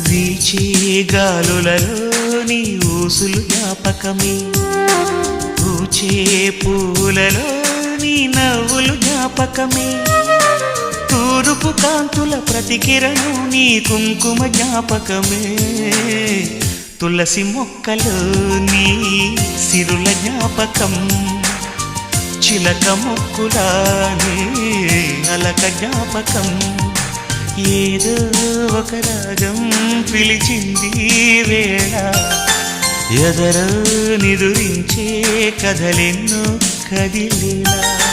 వీచే గాలులలో నీ ఊసులు జ్ఞాపకమే, పూచే పూలలో నీ నవ్వులు జ్ఞాపకమే, తూరుపు కాంతుల ప్రతికిరణం నీ కుంకుమ జ్ఞాపకమే, తులసి మొక్కలో నీ సిరుల జ్ఞాపకం, చిలక మొక్కులానే అలక జ్ఞాపకం, ఏదో ఒక రాగం పిలిచింది వేళ, ఎదరో నిదురించే కథలెన్నో కదిలేలా.